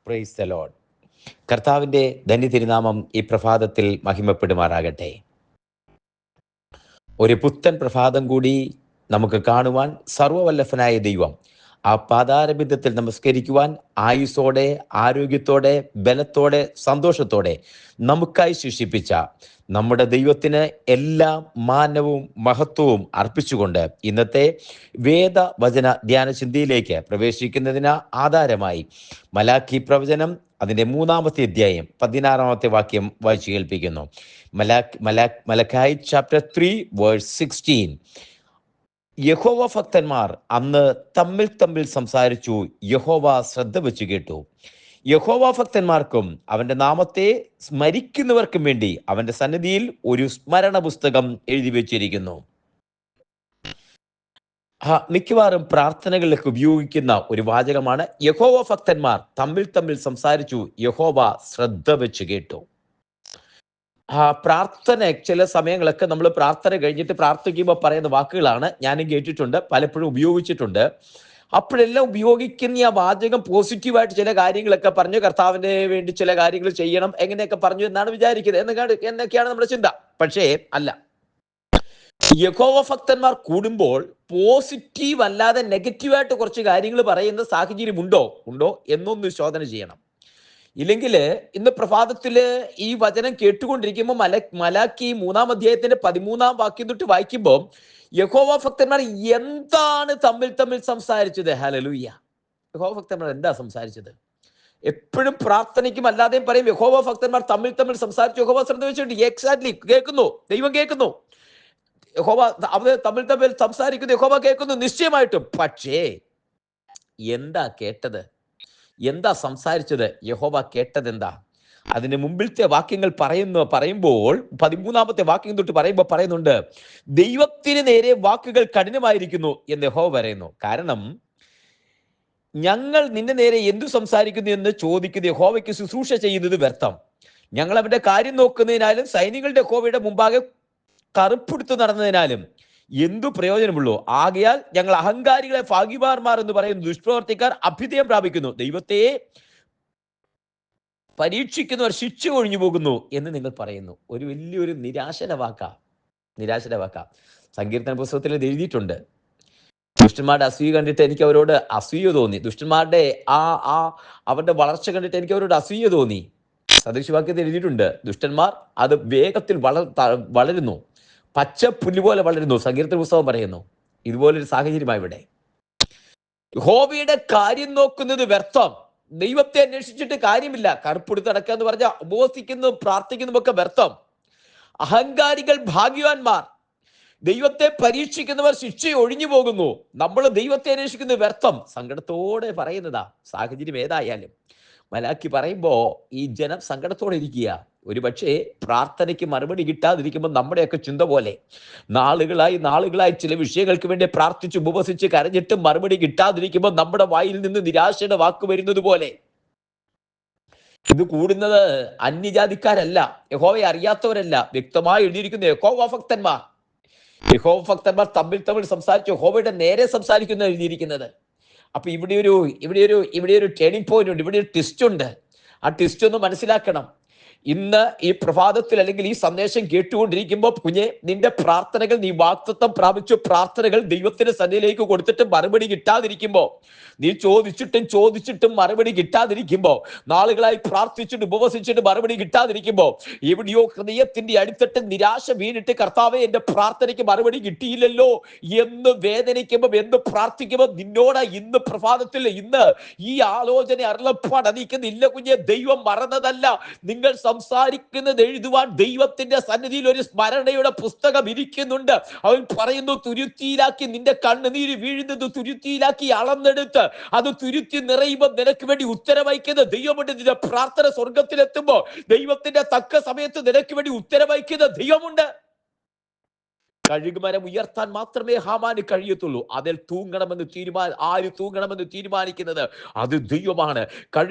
Praise the Lord. കർത്താവിൻ്റെ ധന്യ തിരുനാമം ഈ പ്രഭാതത്തിൽ മഹിമപ്പെടുമാറാകട്ടെ. ഒരു പുത്തൻ പ്രഭാതം കൂടി നമുക്ക് കാണുവാൻ സർവവല്ലഭനായ ദൈവം ആ പാതാരബിന്ദത്തിൽ നമസ്കരിക്കുവാൻ ആയുസ്സോടെ, ആരോഗ്യത്തോടെ, ബലത്തോടെ, സന്തോഷത്തോടെ നമുക്കായി ശിക്ഷിപ്പിച്ച നമ്മുടെ ദൈവത്തിന് എല്ലാ മാനവും മഹത്വവും അർപ്പിച്ചുകൊണ്ട് ഇന്നത്തെ വേദവചന ധ്യാന ചിന്തയിലേക്ക് പ്രവേശിക്കുന്നതിന് ആധാരമായി മലാക്കി പ്രവചനം അതിൻ്റെ 3-ാമത്തെ അധ്യായം 16-ാമത്തെ വാക്യം വായിച്ചു കേൾപ്പിക്കുന്നു. മലക്കായി ചാപ്റ്റർ 3 വേഴ്സ് 16. യഹോവ ഭക്തന്മാർ അന്ന് തമ്മിൽ തമ്മിൽ സംസാരിച്ചു, യഹോവ ശ്രദ്ധ വെച്ച് കേട്ടു. യഹോവ ഭക്തന്മാർക്കും അവന്റെ നാമത്തെ സ്മരിക്കുന്നവർക്കും വേണ്ടി അവന്റെ സന്നിധിയിൽ ഒരു സ്മരണ പുസ്തകം എഴുതി വെച്ചിരിക്കുന്നു. മിക്കവാറും പ്രാർത്ഥനകളിലേക്ക് ഉപയോഗിക്കുന്ന ഒരു വാചകമാണ് യഹോവ ഭക്തന്മാർ തമ്മിൽ തമ്മിൽ സംസാരിച്ചു, യഹോവ ശ്രദ്ധ വെച്ച് കേട്ടു. പ്രാർത്ഥന ചില സമയങ്ങളൊക്കെ നമ്മൾ പ്രാർത്ഥന കഴിഞ്ഞിട്ട് പ്രാർത്ഥിക്കുമ്പോൾ പറയുന്ന വാക്കുകളാണ് ഞാനും കേട്ടിട്ടുണ്ട്, പലപ്പോഴും ഉപയോഗിച്ചിട്ടുണ്ട്. അപ്പോഴെല്ലാം ഉപയോഗിക്കുന്ന ആ വാചകം പോസിറ്റീവായിട്ട് ചില കാര്യങ്ങളൊക്കെ പറഞ്ഞു, കർത്താവിന് വേണ്ടി ചില കാര്യങ്ങൾ ചെയ്യണം, എങ്ങനെയൊക്കെ പറഞ്ഞു എന്നാണ് വിചാരിക്കുന്നത്, എന്നൊക്കെയാണ് നമ്മുടെ ചിന്ത. പക്ഷേ അല്ല, യഹോവ ഭക്തന്മാർ കൂടുമ്പോൾ പോസിറ്റീവ് അല്ലാതെ നെഗറ്റീവായിട്ട് കുറച്ച് കാര്യങ്ങൾ പറയുന്ന സാഹചര്യം ഉണ്ടോ എന്നൊന്ന് ശോധന ചെയ്യണം. ഇല്ലെങ്കിൽ ഇന്ന് പ്രഭാതത്തില് ഈ വചനം കേട്ടുകൊണ്ടിരിക്കുമ്പോൾ മലാക്കി 3-ാം അധ്യായത്തിന്റെ 13-ാം വാക്യം തൊട്ട് വായിക്കുമ്പോൾ യഹോവ ഭക്തന്മാർ എന്താണ് തമ്മിൽ സംസാരിച്ചത്? ഹല്ലേലൂയ. യഹോവ ഭക്തന്മാർ എന്താ സംസാരിച്ചത്? എപ്പോഴും പ്രാർത്ഥനയ്ക്കും അല്ലാതെയും പറയും യഹോവ ഭക്തന്മാർ തമ്മിൽ സംസാരിച്ചു, യഹോവ ശ്രദ്ധ വെച്ചിട്ട്. എക്സാക്ട്ലി കേൾക്കുന്നു, ദൈവം കേൾക്കുന്നു. യഹോവ അവർ തമ്മിൽ സംസാരിക്കുന്നു, യഹോവ കേൾക്കുന്നു നിശ്ചയമായിട്ടും. പക്ഷേ എന്താ കേട്ടത്? എന്താ സംസാരിച്ചത്? യഹോവ കേട്ടത് എന്താ? അതിന് മുമ്പിലത്തെ വാക്യങ്ങൾ പറയുമ്പോൾ 13-ാമത്തെ വാക്യം തൊട്ട് പറയുന്നുണ്ട്, ദൈവത്തിന് നേരെ വാക്കുകൾ കഠിനമായിരിക്കുന്നു എന്ന് യഹോവ പറയുന്നു. കാരണം ഞങ്ങൾ നിന്റെ നേരെ എന്തു സംസാരിക്കുന്നു എന്ന് ചോദിക്കുന്ന യഹോവയ്ക്ക് ശുശ്രൂഷ ചെയ്യുന്നത് വ്യർത്ഥം. ഞങ്ങൾ അവന്റെ കാര്യം നോക്കുന്നതിനാലും സൈന്യങ്ങളുടെ യഹോവയുടെ മുമ്പാകെ കറുപ്പെടുത്തു നടന്നതിനാലും എന്തു പ്രയോജനമുള്ളൂ? ആകയാൽ ഞങ്ങൾ അഹങ്കാരികളെ ഭാഗ്യവാന്മാർ എന്ന് പറയുന്ന ദുഷ്പ്രവർത്തിക്കാർ അഭ്യുദയം പ്രാപിക്കുന്നു, ദൈവത്തെ പരീക്ഷിക്കുന്നവർ ശിക്ഷ ഒഴിഞ്ഞു പോകുന്നു എന്ന് നിങ്ങൾ പറയുന്നു. ഒരു വലിയൊരു നിരാശന വാക്കാ. സങ്കീർത്തന പുസ്തകത്തിൽ ഇത് എഴുതിയിട്ടുണ്ട്. ദുഷ്ടന്മാരുടെ അസൂയ കണ്ടിട്ട് എനിക്ക് അവരോട് അസൂയ തോന്നി. ദുഷ്ടന്മാരുടെ അവരുടെ വളർച്ച കണ്ടിട്ട് എനിക്ക് അവരോട് അസൂയ തോന്നി. സദൃശവാക്യത്തിൽ എഴുതിയിട്ടുണ്ട്, ദുഷ്ടന്മാർ അത് വേഗത്തിൽ വളരുന്നു, പച്ച പുല്ല് പോലെ വളരുന്നു. സങ്കീർത്തന പുസ്തകം പറയുന്നു. ഇതുപോലൊരു സാഹചര്യമായി ഇവിടെ. യഹോവയുടെ കാര്യം നോക്കുന്നത് വ്യർത്ഥം. ദൈവത്തെ അന്വേഷിച്ചിട്ട് കാര്യമില്ല. കറുപ്പെടുത്ത് നടക്കുക എന്ന് പറഞ്ഞാൽ ഉപവസിക്കുന്നതും പ്രാർത്ഥിക്കുന്നതും ഒക്കെ വ്യർത്ഥം. അഹങ്കാരികൾ ഭാഗ്യവാന്മാർ, ദൈവത്തെ പരീക്ഷിക്കുന്നവർ ശിക്ഷ ഒഴിഞ്ഞു പോകുന്നു. നമ്മൾ ദൈവത്തെ അന്വേഷിക്കുന്നത് വ്യർത്ഥം. സങ്കടത്തോടെ പറയുന്നതാ, സാഹചര്യം ഏതായാലും. മലാക്കി പറയുമ്പോ ഈ ജനം സങ്കടത്തോടെ ഇരിക്കുക. ഒരുപക്ഷെ പ്രാർത്ഥനയ്ക്ക് മറുപടി കിട്ടാതിരിക്കുമ്പോൾ നമ്മുടെയൊക്കെ ചിന്ത പോലെ നാളുകളായി ചില വിഷയങ്ങൾക്ക് വേണ്ടി പ്രാർത്ഥിച്ച് ഉപവസിച്ച് കരഞ്ഞിട്ട് മറുപടി കിട്ടാതിരിക്കുമ്പോൾ നമ്മുടെ വായിൽ നിന്ന് നിരാശയുടെ വാക്ക് വരുന്നത് പോലെ. ഇത് കൂടുന്നത് അന്യജാതിക്കാരല്ല, യഹോവയെ അറിയാത്തവരല്ല. വ്യക്തമായി എഴുതിയിരിക്കുന്ന യഹോവ ഭക്തന്മാർ തമ്മിൽ സംസാരിച്ചു, യഹോവയുടെ നേരെ സംസാരിക്കുന്ന എഴുതിയിരിക്കുന്നത്. അപ്പൊ ഇവിടെ ഒരു ടേണിംഗ് പോയിന്റ് ഉണ്ട്, ഇവിടെ ഒരു ട്വിസ്റ്റ് ഉണ്ട്. ആ ട്വിസ്റ്റ് ഒന്ന് മനസ്സിലാക്കണം. ഇന്ന് ഈ പ്രഭാതത്തിൽ അല്ലെങ്കിൽ ഈ സന്ദേശം കേട്ടുകൊണ്ടിരിക്കുമ്പോൾ കുഞ്ഞെ, നിന്റെ പ്രാർത്ഥനകൾ, നീ വാഗ്ദത്തം പ്രാപിച്ചു പ്രാർത്ഥനകൾ ദൈവത്തിന്റെ സന്നിധിയിലേക്ക് കൊടുത്തിട്ട് മറുപടി കിട്ടാതിരിക്കുമ്പോൾ, നീ ചോദിച്ചിട്ടും മറുപടി കിട്ടാതിരിക്കുമ്പോൾ, നാളുകളായി പ്രാർത്ഥിച്ചിട്ട് ഉപവസിച്ചിട്ട് മറുപടി കിട്ടാതിരിക്കുമ്പോൾ, എവിടെയോ ഹൃദയത്തിന്റെ അടിത്തട്ട് നിരാശ വീണിട്ട് കർത്താവേ എന്റെ പ്രാർത്ഥനയ്ക്ക് മറുപടി കിട്ടിയില്ലല്ലോ എന്ന് വേദനിക്കുമ്പോൾ, എന്ന് പ്രാർത്ഥിക്കുമ്പോൾ, നിന്നോട് ഇന്ന് പ്രഭാതത്തിൽ ഇന്ന് ഈ ആലോചന അരുളപ്പാട് അറിയിക്കുന്നില്ല കുഞ്ഞെ. ദൈവം മറന്നതല്ല. നിങ്ങൾ സംസാരിക്കുന്നത് എഴുതുവാൻ ദൈവത്തിന്റെ സന്നിധിയിൽ ഒരു സ്മരണയുടെ പുസ്തകം ഇരിക്കുന്നുണ്ട്. അവൻ പറയുന്നു, തുരുത്തിയിലാക്കി നിന്റെ കണ്ണുനീര് വീഴുന്നത് തുരുത്തിയിലാക്കി അളന്നെടുത്ത് അത് തുരുത്തി നിറയുമ്പോൾ നിനക്ക് വേണ്ടി ഉത്തരവയ്ക്കുന്ന ദൈവമുണ്ട്. നിന്റെ പ്രാർത്ഥന സ്വർഗത്തിലെത്തുമ്പോൾ ദൈവത്തിന്റെ തക്ക സമയത്ത് നിനക്ക് വേണ്ടി ഉത്തരവയ്ക്കുന്ന ദൈവമുണ്ട്. കഴുകുമരം ഉയർത്താൻ മാത്രമേ ഹാമാന് കഴിയത്തുള്ളൂ. അതിൽ ആര് തൂങ്ങണമെന്ന് തീരുമാനിക്കുന്നത് അത് ദൈവമാണ്.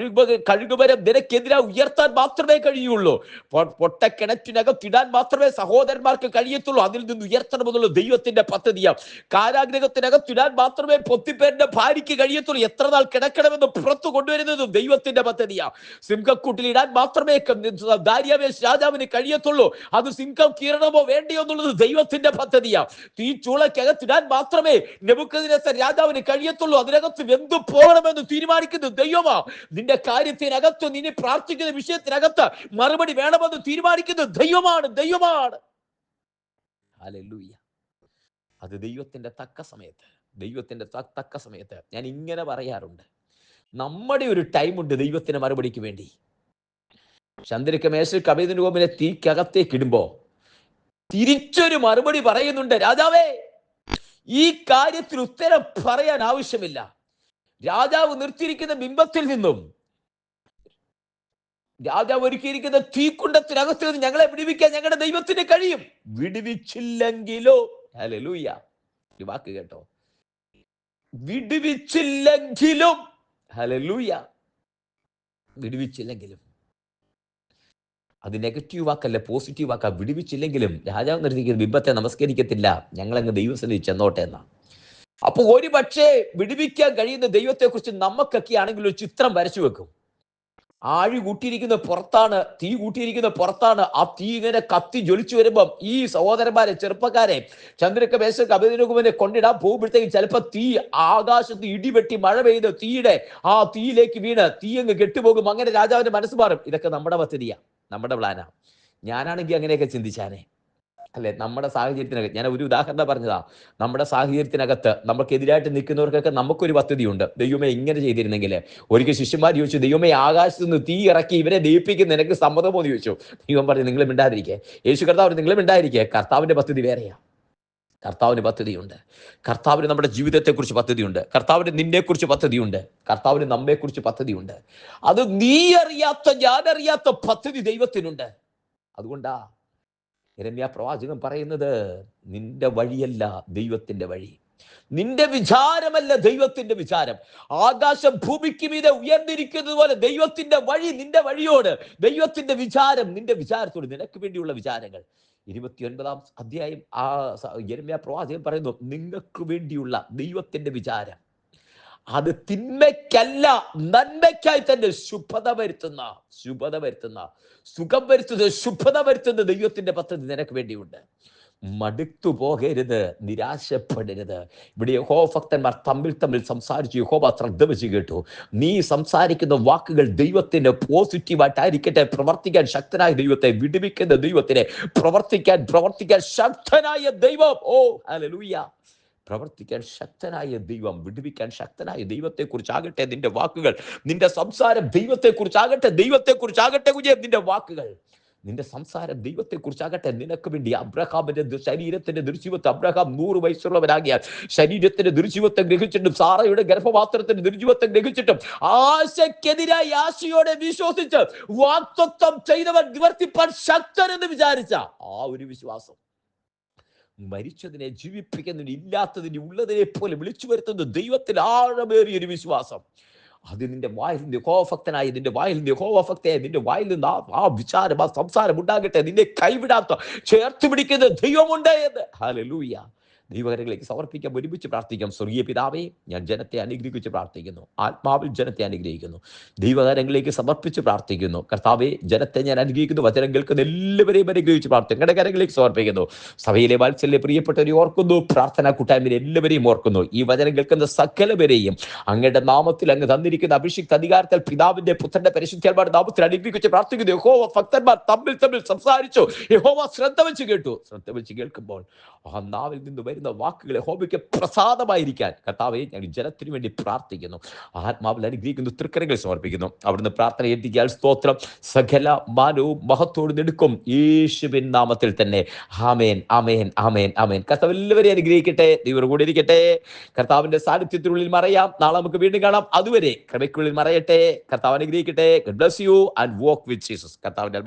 കഴുകുമരം നിനക്കെതിരായി ഉയർത്താൻ മാത്രമേ കഴിയുള്ളൂ. പൊട്ടക്കിണറ്റിനകത്തിടാൻ മാത്രമേ സഹോദരന്മാർക്ക് കഴിയത്തുള്ളൂ. അതിൽ നിന്ന് ഉയർത്തണമെന്നുള്ള ദൈവത്തിന്റെ പദ്ധതിയാണ്. കാരാഗ്രഹത്തിനകത്തിടാൻ മാത്രമേ പൊത്തിപ്പേരിന്റെ ഭാര്യയ്ക്ക് കഴിയത്തുള്ളൂ. എത്ര നാൾ കിടക്കണമെന്ന് പുറത്തു കൊണ്ടുവരുന്നതും ദൈവത്തിന്റെ പദ്ധതിയാണ്. സിംഹക്കൂട്ടിലിടാൻ മാത്രമേ ദാരിയാവേശ് രാജാവിന് കഴിയത്തുള്ളൂ. അത് സിംഹം കീറണമോ വേണ്ടിയോ എന്നുള്ളത് ദൈവത്തിന്റെ പദ്ധതിയാ. തീച്ചൂളക്കകത്തിടാൻ മാത്രമേ നെബൂഖദ്നേസർ രാജാവിന് കഴിയത്തുള്ളൂ. അതിനകത്ത് വെന്തു പോകണമെന്ന് തീരുമാനിക്കുന്നത് ദൈവമാ. നിന്റെ കാര്യത്തിനകത്ത്, നിന്നെ പ്രാർത്ഥിക്കുന്ന വിഷയത്തിനകത്ത് മറുപടി വേണമെന്ന് തീരുമാനിക്കുന്നത് ദൈവമാണ്. ഹല്ലേലൂയ. അത് ദൈവത്തിന്റെ തക്ക സമയത്ത് ഞാൻ ഇങ്ങനെ പറയാറുണ്ട്, നമ്മുടെ ഒരു ടൈമുണ്ട് ദൈവത്തിന്റെ മറുപടിക്ക് വേണ്ടി. ചന്ദ്രക്ക് മേശ കബേദിനോമിനെ തീക്കകത്തേക്ക് ഇടുമ്പോ തിരിച്ചൊരു മറുപടി പറയുന്നുണ്ട്. രാജാവേ, ഈ കാര്യത്തിൽ ഉത്തരം പറയാൻ ആവശ്യമില്ല. രാജാവ് നിർത്തിയിരിക്കുന്ന ബിംബത്തിൽ നിന്നും, രാജാവ് ഒരുക്കിയിരിക്കുന്ന തീക്കുണ്ടത്തിനകത്ത് നിന്ന് ഞങ്ങളെ വിടുവിക്കാൻ ഞങ്ങളുടെ ദൈവത്തിന് കഴിയും. വിടുവിച്ചില്ലെങ്കിലോ, ഹല്ലേലൂയ, ഈ വാക്ക് കേട്ടോ, വിടുവിച്ചില്ലെങ്കിലും, ഹല്ലേലൂയ, വിടുവിച്ചില്ലെങ്കിലും. അത് നെഗറ്റീവ് വാക്കല്ല, പോസിറ്റീവ് വാക്കാ. വിടുവിച്ചില്ലെങ്കിലും രാജാവ് നിർത്തിക്കുന്ന ബിംബത്തെ നമസ്കരിക്കത്തില്ല, ഞങ്ങളങ്ങ് ദൈവസന്നിധി ചെന്നോട്ടെ എന്നാ. അപ്പൊ ഒരു പക്ഷേ വിടുവിക്കാൻ കഴിയുന്ന ദൈവത്തെ കുറിച്ച് നമുക്കൊക്കെ ആണെങ്കിൽ ഒരു ചിത്രം വരച്ചു വെക്കും. ആഴി കൂട്ടിയിരിക്കുന്ന പുറത്താണ്, തീ കൂട്ടിയിരിക്കുന്ന പുറത്താണ്. ആ തീ ഇങ്ങനെ കത്തി ജ്വലിച്ചു വരുമ്പം ഈ സഹോദരന്മാരെ, ചെറുപ്പക്കാരെ, ചന്ദ്രക്ക് മേശക്ക് അഭിനകുമനെ കൊണ്ടിടാൻ പോകുമ്പോഴത്തേക്കും ചിലപ്പോൾ തീ ആകാശത്ത് ഇടിവെട്ടി മഴ പെയ്ത് തീയുടെ ആ തീയിലേക്ക് വീണ് തീ അങ്ങ് കെട്ടുപോകും. അങ്ങനെ രാജാവിന്റെ മനസ്സ് മാറും. ഇതൊക്കെ നമ്മുടെ പദ്ധതിയാ, നമ്മുടെ പ്ലാനാ. ഞാനാണെങ്കിൽ അങ്ങനെയൊക്കെ ചിന്തിച്ചാനേ, അല്ലെ? നമ്മുടെ സാഹചര്യത്തിനകത്ത് ഞാൻ ഒരു ഉദാഹരണം പറഞ്ഞതാ. നമ്മുടെ സാഹചര്യത്തിനകത്ത് നമുക്കെതിരായിട്ട് നിൽക്കുന്നവർക്കൊക്കെ നമുക്കൊരു പദ്ധതിയുണ്ട്. ദൈവമേ ഇങ്ങനെ ചെയ്തിരുന്നെങ്കിൽ. ഒരിക്കൽ ശിഷ്യന്മാർ ചോദിച്ചു, ദൈവമേ ആകാശത്ത് നിന്ന് തീ ഇറക്കി ഇവരെ ദയിപ്പിക്കുന്ന നിനക്ക് സമ്മതമോ എന്ന് ചോദിച്ചു. ദൈവം പറഞ്ഞു, നിങ്ങൾ മിണ്ടാതിരിക്കേ. യേശു കർത്താവ് നിങ്ങൾ മിണ്ടാതിരിക്കേ. കർത്താവിന്റെ പദ്ധതി വേറെയാ. കർത്താവിന് പദ്ധതിയുണ്ട്. കർത്താവിന് നമ്മുടെ ജീവിതത്തെക്കുറിച്ച് പദ്ധതിയുണ്ട്. കർത്താവിന് നിന്നെക്കുറിച്ച് പദ്ധതിയുണ്ട്. കർത്താവിന് നമ്മെക്കുറിച്ച് പദ്ധതിയുണ്ട്. അത് നീ അറിയാത്ത, ഞാനറിയാത്ത പദ്ധതി ദൈവത്തിനുണ്ട്. അതുകൊണ്ടാ യിരെമ്യാ പ്രവാചകൻ പറയുന്നത്, നിന്റെ വഴിയല്ല ദൈവത്തിന്റെ വഴി, നിന്റെ വിചാരമല്ല ദൈവത്തിന്റെ വിചാരം. ആകാശം ഭൂമിക്ക് മീതെ ഉയർന്നിരിക്കുന്നത് പോലെ ദൈവത്തിന്റെ വഴി നിന്റെ വഴിയോട്, ദൈവത്തിന്റെ വിചാരം നിന്റെ വിചാരത്തോട്, നിനക്ക് വേണ്ടിയുള്ള വിചാരങ്ങൾ. 29-ാം അധ്യായം ആ യിരെമ്യാ പ്രവാചകൻ പറയുന്നു, നിങ്ങൾക്ക് വേണ്ടിയുള്ള ദൈവത്തിന്റെ വിചാരം അത് തിന്മയ്ക്കല്ല നന്മയ്ക്കായി തന്നെ ശുഭത വരുത്തുന്ന, സുഖം വരുത്തുന്ന, ശുഭത വരുത്തുന്ന ദൈവത്തിന്റെ പദ്ധതി നിനക്ക് വേണ്ടിയുണ്ട്. മടുത്തു പോകരുത്, നിരാശപ്പെടരുത്. ഇവിടെ യഹോവ ഭക്തന്മാർ തമ്മിൽ സംസാരിച്ചു. യഹോവ ശ്രദ്ധ വെച്ച് കേട്ടു. നീ സംസാരിക്കുന്ന വാക്കുകൾ ദൈവത്തിന് പോസിറ്റീവായിട്ടായിരിക്കട്ടെ. പ്രവർത്തിക്കാൻ ശക്തനായ ദൈവത്തെ, വിടുവിക്കുന്ന ദൈവത്തിനെ, പ്രവർത്തിക്കാൻ ശക്തനായ ദൈവം. ഓ ഹല്ലേലൂയ. പ്രവർത്തിക്കാൻ ശക്തനായ ദൈവം, വിടുവിക്കാൻ ശക്തനായ ദൈവത്തെക്കുറിച്ചാകട്ടെ നിന്റെ വാക്കുകൾ, നിന്റെ സംസാരം ദൈവത്തെക്കുറിച്ചാകട്ടെ കുഞ്ഞേ. നിന്റെ വാക്കുകൾ, നിന്റെ സംസാരം ദൈവത്തെക്കുറിച്ചാകട്ടെ. നിനക്ക് വേണ്ടി അബ്രഹാമിന്റെ ശരീരത്തിന്റെ ദുർജീവത്വം, അബ്രഹാം 100 വയസ്സുള്ളവനാകിയാൽ ശരീരത്തിന്റെ ദുർജീവത്വം ഗ്രഹിച്ചിട്ടും, സാറയുടെ ഗർഭപാത്രത്തിന്റെ ദുർജീവത്വം ഗ്രഹിച്ചിട്ടും, ആശയ്ക്കെതിരായി ആശയോടെ വിശ്വസിച്ച് വാഗ്ദത്തം ചെയ്തവൻ നിവർത്തിപ്പാൻ ശക്തനെന്ന് വിചാരിച്ച ആ ഒരു വിശ്വാസം, മരിച്ചതിനെ ജീവിപ്പിക്കുന്നതിന്, ഇല്ലാത്തതിനെ ഉള്ളതിനെ പോലെ വിളിച്ചു വരുത്തുന്ന ദൈവത്തിൽ ആഴമേറിയൊരു വിശ്വാസം, അത് നിന്റെ വായിൽ നിന്ന് യഹോവഭക്തനായ, നിന്റെ വായിൽ നിന്ന് യഹോവഭക്തയായ, നിന്റെ വായിൽ നിന്ന് ആ വിചാരം, ആ സംസാരം ഉണ്ടാകട്ടെ. നിന്നെ കൈവിടാത്ത, ചേർത്ത് പിടിക്കുന്ന ദൈവമുണ്ട് എന്ന്. ഹല്ലേലൂയ. ദൈവകരങ്ങളിലേക്ക് സമർപ്പിക്കാം, ഒരുമിച്ച് പ്രാർത്ഥിക്കാം. സ്വർഗീയ പിതാവേ, ഞാൻ ജനത്തെ അനുഗ്രഹിച്ച് പ്രാർത്ഥിക്കുന്നു, ആത്മാവിൽ ജനത്തെ അനുഗ്രഹിക്കുന്നു, ദൈവകരങ്ങളിലേക്ക് സമർപ്പിച്ച് പ്രാർത്ഥിക്കുന്നു. കർത്താവേ, ജനത്തെ ഞാൻ അനുഗ്രഹിക്കുന്നു, വചനം കേൾക്കുന്ന എല്ലാവരെയും അനുഗ്രഹിച്ച് പ്രാർത്ഥിക്കും, ഞങ്ങളുടെ കരങ്ങളിലേക്ക് സമർപ്പിക്കുന്നു. സഭയിലെ വാത്സല്യ പ്രിയപ്പെട്ടവരെ ഓർക്കുന്നു, പ്രാർത്ഥനാ കൂട്ടായ്മയിൽ എല്ലാവരെയും ഓർക്കുന്നു. ഈ വചനം കേൾക്കുന്ന സകലവരെയും അങ്ങയുടെ നാമത്തിൽ അങ്ങ് തന്നിരിക്കുന്ന അഭിഷിക്ത അധികാരത്തിൽ പിതാവിന്റെ പുത്രന്റെ പരിശുദ്ധാത്മാവിന്റെ നാമത്തിൽ അനുഗ്രഹിച്ച് പ്രാർത്ഥിക്കുന്നു. യഹോവ ഭക്തന്മാർ തമ്മിൽ സംസാരിച്ചു. യഹോവ ശ്രദ്ധ വെച്ച് കേട്ടു. ശ്രദ്ധ വെച്ച് കേൾക്കുമ്പോൾ ആ നാവിൽ നിന്ന് വരുന്ന വാക്കുകൾ യഹോവയ്ക്ക് പ്രസാദമായിരിക്കാൻ കർത്താവേ, ഞാൻ ജനത്തിനു വേണ്ടി പ്രാർത്ഥിക്കുന്നു, ആത്മാവിൽ അനുഗ്രഹിക്കുന്നു, തൃക്കരങ്ങളിൽ സമർപ്പിക്കുന്നു. അവിടുന്ന് പ്രാർത്ഥന എത്തിക്കാൻ സ്തോത്രം. സകല മാനവും മഹത്വത്തോട് നെടുക്കും യേശുവിൻ നാമത്തിൽ തന്നെ. ആമേൻ, ആമേൻ, ആമേൻ, ആമേൻ. കർത്താവ് എല്ലാവരെയും അനുഗ്രഹിക്കട്ടെ. ദൈവം കൂടെ ഇരിക്കട്ടെ. കർത്താവിന്റെ സാന്നിധ്യത്തിനുള്ളിൽ മറയാം. നാളെ നമുക്ക് വീണ്ടും കാണാം. അതുവരെ കൃപയ്ക്കുള്ളിൽ മറയട്ടെ. കർത്താവ് അനുഗ്രഹിക്കട്ടെ. God bless you and walk with Jesus. കർത്താവിന്റെ